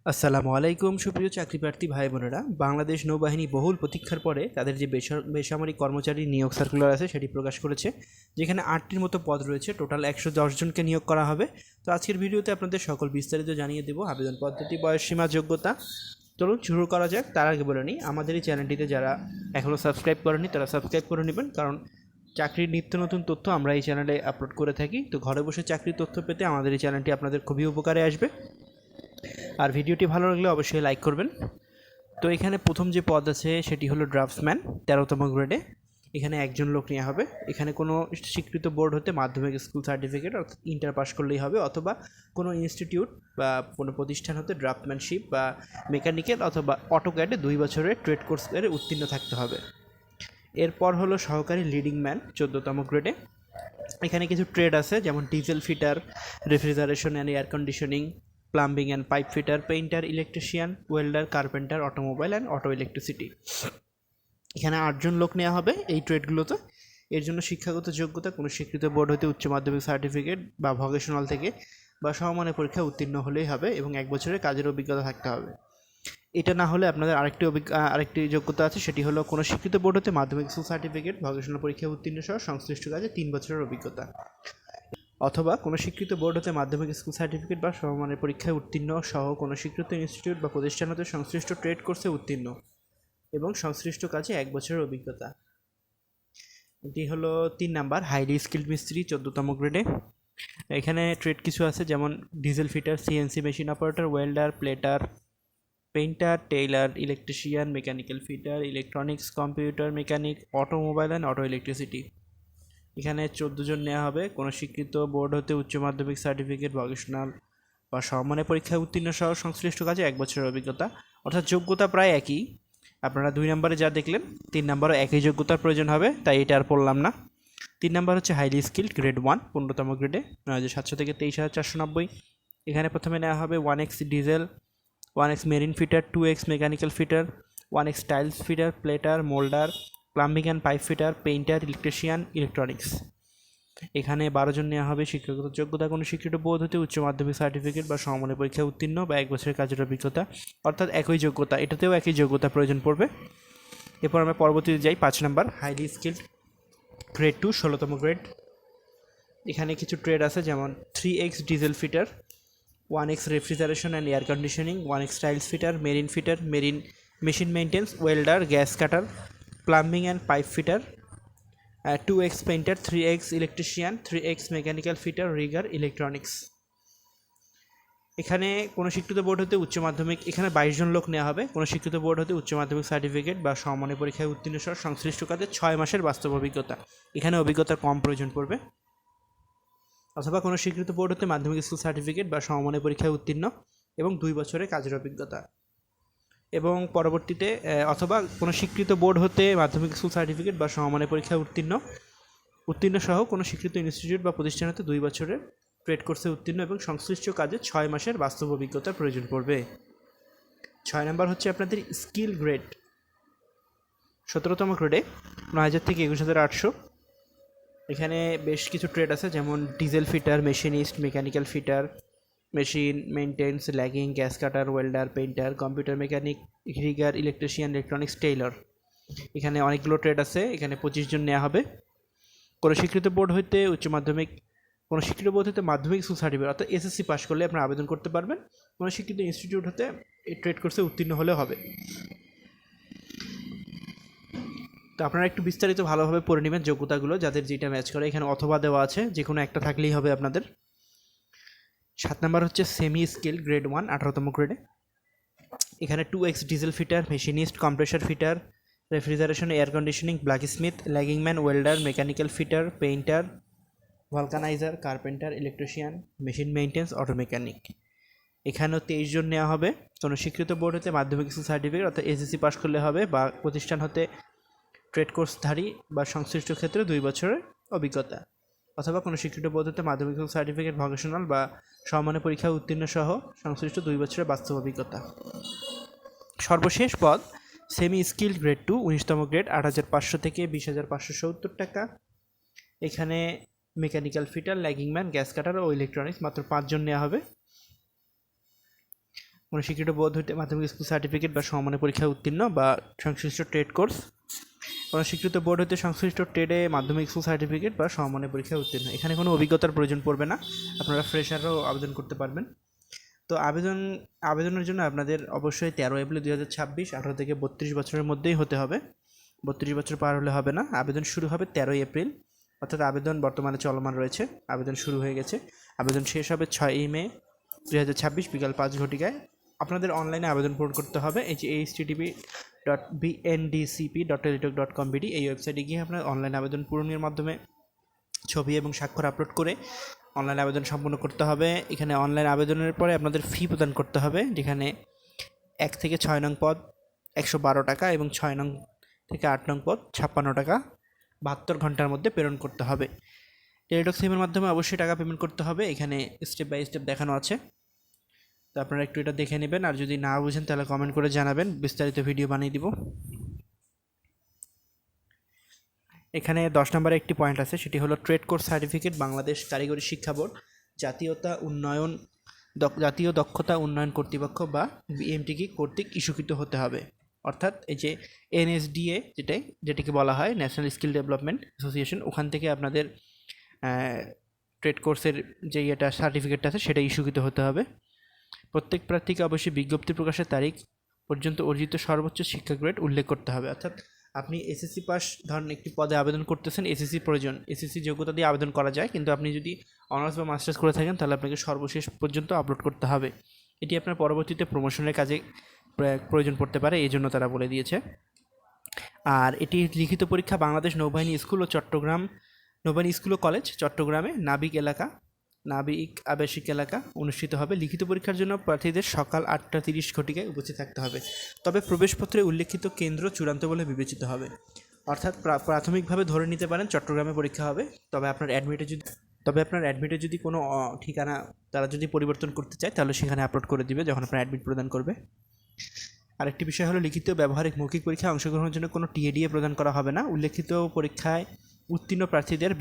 আসসালামু আলাইকুম সুপ্রিয় চাকরিপ্রার্থী ভাই বোনেরা। বাংলাদেশ নৌবাহিনী বহুল প্রতীক্ষার পরে তাদের যে বেসামরিক কর্মচারী নিয়োগ সার্কুলার আছে সেটি প্রকাশ করেছে, যেখানে 8টির মতো পদ রয়েছে। টোটাল 110 জনকে নিয়োগ করা হবে। তো আজকের ভিডিওতে আপনাদের সকল বিস্তারিত জানিয়ে দেব, আবেদন পদ্ধতি, বয়সসীমা, যোগ্যতা। চলুন শুরু করা যাক। তার আগে বলে নিই, আমাদের এই চ্যানেলটিতে যারা এখনও সাবস্ক্রাইব করেনি তারা সাবস্ক্রাইব করে নেবেন, কারণ চাকরির নিত্য নতুন তথ্য আমরা এই চ্যানেলে আপলোড করে থাকি। তো ঘরে বসে চাকরির তথ্য পেতে আমাদের এই চ্যানেলটি আপনাদের খুবই উপকারে আসবে। আর ভিডিওটি ভালো লাগলে অবশ্যই লাইক করবেন। তো এখানে প্রথম যে পদ আছে সেটি হলো ড্রাফটসম্যান, 13তম গ্রেডে। এখানে একজন লোক নেওয়া হবে। এখানে কোনো স্বীকৃত বোর্ড হতে মাধ্যমিক স্কুল সার্টিফিকেট অর্থাৎ ইন্টার পাস করলেই হবে, অথবা কোনো ইনস্টিটিউট বা কোনো প্রতিষ্ঠান হতে ড্রাফটম্যানশিপ বা মেকানিক্যাল অথবা অটোক্যাডে 2 বছরের ট্রেড কোর্স করে উত্তীর্ণ থাকতে হবে। এরপর হলো সহকারী লিডিং ম্যান, 14তম গ্রেডে। এখানে কিছু ট্রেড আছে, যেমন diesel fitter, refrigeration and air conditioning, plumbing and pipe fitter, painter, electrician, welder, carpenter, automobile and auto electricity. এখানে 8জন লোক নেওয়া হবে এই ট্রেডগুলোতে। এর জন্য শিক্ষাগত যোগ্যতা কোনো স্বীকৃত বোর্ড হতে উচ্চ মাধ্যমিক সার্টিফিকেট বা ভোকেশনাল থেকে বা সমমানের পরীক্ষা উত্তীর্ণ হলেই হবে, এবং 1 বছরের কাজের অভিজ্ঞতা থাকতে হবে। এটা না হলে আপনাদের আরেকটি যোগ্যতা আছে, সেটি হলো কোনো স্বীকৃত বোর্ড হতে মাধ্যমিক স্কুল সার্টিফিকেট, ভোকেশনাল পরীক্ষায় উত্তীর্ণ সহ সংশ্লিষ্ট কাজে 3 বছরের অভিজ্ঞতা, অথবা কোনো স্বীকৃত বোর্ড হতে মাধ্যমিক স্কুল সার্টিফিকেট বা সমমানের পরীক্ষায় উত্তীর্ণ সহ কোনো স্বীকৃত ইনস্টিটিউট বা প্রতিষ্ঠান হতে সংশ্লিষ্ট ট্রেড কোর্সে উত্তীর্ণ এবং সংশ্লিষ্ট কাজে 1 বছরের অভিজ্ঞতা। এটি হলো 3 নাম্বার, হাইলি স্কিল্ড মিস্ত্রি, 14তম গ্রেডে। এখানে ট্রেড কিছু আছে, যেমন diesel fitter, CNC machine operator, welder, plater, painter, tailor, electrician, mechanical fitter, electronics, computer mechanic, automobile and auto electricity. এখানে 14 জন নেওয়া হবে। কোনো স্বীকৃত বোর্ড হতে উচ্চ মাধ্যমিক সার্টিফিকেট, ভোকেশনাল বা সমমানের পরীক্ষায় উত্তীর্ণ সহ সংশ্লিষ্ট কাজে 1 বছরের অভিজ্ঞতা, অর্থাৎ যোগ্যতা প্রায় একই। আপনারা 2 নম্বরে যা দেখলেন 3 নম্বরও একই যোগ্যতার প্রয়োজন হবে, তাই এটা আর পড়লাম না। 3 নম্বর হচ্ছে হাইলি স্কিল্ড গ্রেড 1, 15তম গ্রেডে, 9700 থেকে 23,490। এখানে প্রথমে নেওয়া হবে 1x diesel, 1x marine fitter, 2x mechanical fitter, 1x tiles fitter, plater, moulder, plumbing and pipe fitter, painter, electrician, electronics. এখানে 12 জন নেওয়া হবে। শিক্ষাগত যোগ্যতা কোনো স্বীকৃত বোর্ড হতে উচ্চ মাধ্যমিক সার্টিফিকেট বা সমমানের পরীক্ষায় উত্তীর্ণ বা 1 বছরের কাজের অভিজ্ঞতা, অর্থাৎ একই যোগ্যতা, এটাতেও একই যোগ্যতা প্রয়োজন পড়বে। এরপর আমরা পরবর্তীতে যাই, 5 নাম্বার, হাইলি স্কিল্ড গ্রেড 2, 16তম গ্রেড। এখানে কিছু ট্রেড আছে, যেমন 3x diesel fitter, 1x refrigeration and air conditioning, 1x tiles fitter, marine machine maintenance, welder, gas cutter, plumbing and pipe fitter, 2x painter, 3x electrician, 3x mechanical fitter, rigger, electronics. এখানে কোনো স্বীকৃত board হতে উচ্চ মাধ্যমিক, এখানে 22 জন লোক নেওয়া হবে। কোনো স্বীকৃত বোর্ড হতে উচ্চ মাধ্যমিক সার্টিফিকেট বা সমমানের পরীক্ষায় উত্তীর্ণ সহ সংশ্লিষ্ট কাজে 6 মাসের বাস্তব অভিজ্ঞতা। এখানে অভিজ্ঞতার কম প্রয়োজন পড়বে। অথবা কোনো স্বীকৃত বোর্ড হতে মাধ্যমিক স্কুল সার্টিফিকেট বা সমমানের পরীক্ষায় উত্তীর্ণ এবং 2 বছরের কাজের অভিজ্ঞতা। এবং পরবর্তীতে অথবা কোনো স্বীকৃত বোর্ড হতে মাধ্যমিক স্কুল সার্টিফিকেট বা সমমানের পরীক্ষায় উত্তীর্ণ সহ কোনো স্বীকৃত ইনস্টিটিউট বা প্রতিষ্ঠান হতে 2 বছরের ট্রেড কোর্সে উত্তীর্ণ এবং সংশ্লিষ্ট কাজে 6 মাসের বাস্তব অভিজ্ঞতার প্রয়োজন পড়বে। 6 নম্বর হচ্ছে আপনাদের স্কিল গ্রেড, 17তম গ্রেডে, 9,000 থেকে 21,800। এখানে বেশ কিছু ট্রেড আছে, যেমন diesel fitter, machinist, mechanical fitter, machine maintenance, lagging, gas cutter, welder, painter, computer mechanic, rigger, electrician, electronics, tailor. এখানে অনেকগুলো ট্রেড আছে। এখানে 25 জন নেওয়া হবে। কোনো স্বীকৃত বোর্ড হইতে উচ্চ মাধ্যমিক, কোনো স্বীকৃত বোর্ড হতে মাধ্যমিক স্কুল সার্টিফিকেট অর্থাৎ এসএসসি পাস করলে আপনারা আবেদন করতে পারবেন। কোনো স্বীকৃত ইনস্টিটিউট হতে এই ট্রেড কোর্সে উত্তীর্ণ হলে হবে। তো আপনারা একটু বিস্তারিত ভালোভাবে পড়ে নেবেন যোগ্যতাগুলো, যাদের যেটা ম্যাচ করে। এখানে অথবা দেওয়া আছে, যে কোনো একটা থাকলেই হবে আপনাদের। 7 নাম্বার হচ্ছে সেমি স্কিল গ্রেড 1, 18তম গ্রেডে। এখানে 2x diesel fitter, machinist, compressor fitter, refrigeration, air conditioning, blacksmith, lagging man, welder, mechanical fitter, painter, vulcanizer, carpenter, electrician, machine maintenance, auto mechanic. এখানেও 23 জন নেওয়া হবে। কোনো স্বীকৃত বোর্ড হতে মাধ্যমিক স্কুল সার্টিফিকেট অর্থাৎ এসএসসি পাস করলে হবে, বা প্রতিষ্ঠান হতে ট্রেড কোর্সধারী বা সংশ্লিষ্ট ক্ষেত্রে 2 বছরের অভিজ্ঞতা, অথবা কোনো স্বীকৃত বোর্ড হতে মাধ্যমিক স্কুল সার্টিফিকেট, ভোকেশনাল বা সমমানের পরীক্ষায় উত্তীর্ণ সহ সংশ্লিষ্ট 2 বছরের বাস্তব অভিজ্ঞতা। সর্বশেষ পদ সেমি স্কিল্ড গ্রেড 2, 19তম গ্রেড, 8,500 থেকে 20,570 টাকা। এখানে মেকানিক্যাল ফিটার, ল্যাগিংম্যান, গ্যাস কাটার ও ইলেকট্রনিক্স, মাত্র 5 জন নেওয়া হবে। কোনো স্বীকৃত বোর্ড হইতে মাধ্যমিক স্কুল সার্টিফিকেট বা সমমানের পরীক্ষায় উত্তীর্ণ বা সংশ্লিষ্ট ট্রেড কোর্স, কোনো স্বীকৃত বোর্ড হইতে সংশ্লিষ্ট ট্রেডে মাধ্যমিক স্কুল সার্টিফিকেট বা সমমানের পরীক্ষায় উত্তীর্ণ। এখানে কোনো অভিজ্ঞতার প্রয়োজন পড়বে না, আপনারা ফ্রেশারও আবেদন করতে পারবেন। তো আবেদনের জন্য আপনাদের অবশ্যই 13 এপ্রিল 2026 18 থেকে 32 বছরের মধ্যেই হতে হবে। 32 বছর পার হলে হবে না। আবেদন শুরু হবে 13 এপ্রিল, অর্থাৎ আবেদন বর্তমানে চলমান রয়েছে, আবেদন শুরু হয়ে গেছে। আবেদন শেষ হবে 6 মে 2026 বিকাল 5 ঘটিকায়। আপনাদের অনলাইনে আবেদন পূরণ করতে হবে। এই যে http://bndcp.teletalk.com.bd এই ওয়েবসাইটে গিয়ে আপনার অনলাইন আবেদন পূরণের মাধ্যমে ছবি এবং স্বাক্ষর আপলোড করে অনলাইন আবেদন সম্পূর্ণ করতে হবে। এখানে অনলাইন আবেদনের পরে আপনাদের ফি প্রদান করতে হবে, যেখানে 1 থেকে 6 নং পদ 112 টাকা এবং 6 নং থেকে 8 নং পদ 56 টাকা 72 ঘন্টার মধ্যে প্রেরণ করতে হবে। টেলিটক সিমের মাধ্যমে অবশ্যই টাকা পেমেন্ট করতে হবে, এখানে স্টেপ বাই স্টেপ দেখানো আছে। তো আপনারা একটু এটা দেখে নেবেন, আর যদি না বুঝেন তাহলে কমেন্ট করে জানাবেন, বিস্তারিত ভিডিও বানিয়ে দিব। এখানে 10 নম্বরে একটি পয়েন্ট আছে, সেটি হলো ট্রেড কোর্স সার্টিফিকেট বাংলাদেশ কারিগরি শিক্ষা বোর্ড জাতীয় দক্ষতা উন্নয়ন কর্তৃপক্ষ বা বিএমটিকি কর্তৃক ইস্যুকৃত হতে হবে। অর্থাৎ এই যে এনএসডিএ যেটাকে বলা হয় ন্যাশনাল স্কিল ডেভেলপমেন্ট অ্যাসোসিয়েশন, ওখান থেকে আপনাদের ট্রেড কোর্সের যে সার্টিফিকেটটা আছে সেটা ইস্যুকৃত হতে হবে। প্রত্যেক প্রার্থীকে অবশ্যই বিজ্ঞপ্তি প্রকাশের তারিখ পর্যন্ত অর্জিত সর্বোচ্চ শিক্ষা গ্রেড উল্লেখ করতে হবে। অর্থাৎ আপনি এসএসসি পাস ধরেন একটি পদে আবেদন করতেছেন, এসএসসি প্রয়োজন, এসএসসি যোগ্যতা দিয়ে আবেদন করা যায়, কিন্তু আপনি যদি অনার্স বা মাস্টার্স করে থাকেন তাহলে আপনাকে সর্বশেষ পর্যন্ত আপলোড করতে হবে। এটি আপনার পরবর্তীতে প্রমোশনের কাজে প্রয়োজন পড়তে পারে, এই জন্য তারা বলে দিয়েছে। আর এটি লিখিত পরীক্ষা বাংলাদেশ নৌবাহিনী স্কুল ও নৌবাহিনী স্কুল ও কলেজ চট্টগ্রামে নাবিক আবাসিক এলাকা অনুষ্ঠিত হবে। লিখিত পরীক্ষার জন্য প্রার্থীদের সকাল 8:30 ঘটিকায় উপস্থিত থাকতে হবে। তবে প্রবেশপত্রে উল্লেখিত কেন্দ্র চূড়ান্ত বলে বিবেচিত হবে। অর্থাৎ প্রাথমিকভাবে ধরে নিতে পারেন চট্টগ্রামে পরীক্ষা হবে, তবে আপনার অ্যাডমিটে যদি কোনো ঠিকানা তারা যদি পরিবর্তন করতে চায় তাহলে সেখানে আপলোড করে দিবে যখন আপনার অ্যাডমিট প্রদান করবে। আরেকটি বিষয় হলো লিখিত ব্যবহারিক মৌখিক পরীক্ষায় অংশগ্রহণের জন্য কোনো টিএডিএ প্রদান করা হবে না। উল্লেখিত পরীক্ষায় উত্তীর্ণ প্রার্থীদের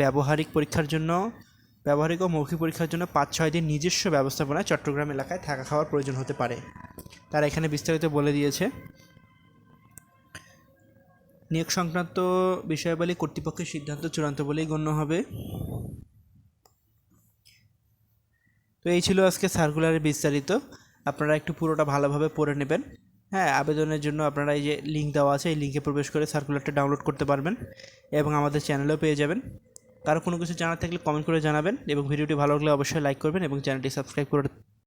ব্যবহারিক ও মৌখিক পরীক্ষার জন্য 5-6 দিন নিজস্ব ব্যবস্থাপনায় চট্টগ্রাম এলাকায় থাকা খাওয়ার প্রয়োজন হতে পারে। তারা এখানে বিস্তারিত বলে দিয়েছে। নিয়োগ সংক্রান্ত বিষয়াবলী কর্তৃপক্ষের সিদ্ধান্ত চূড়ান্ত বলেই গণ্য হবে। তো এই ছিল আজকে সার্কুলারের বিস্তারিত, আপনারা একটু পুরোটা ভালোভাবে পড়ে নেবেন। হ্যাঁ, আবেদনের জন্য আপনারা এই যে লিঙ্ক দেওয়া আছে, এই লিঙ্কে প্রবেশ করে সার্কুলারটা ডাউনলোড করতে পারবেন এবং আমাদের চ্যানেলেও পেয়ে যাবেন। কারো কোনো কিছু জানার থাকলে কমেন্ট করে জানাবেন এবং ভিডিওটি ভালো লাগলে অবশ্যই লাইক করবেন এবং চ্যানেলটি সাবস্ক্রাইব করে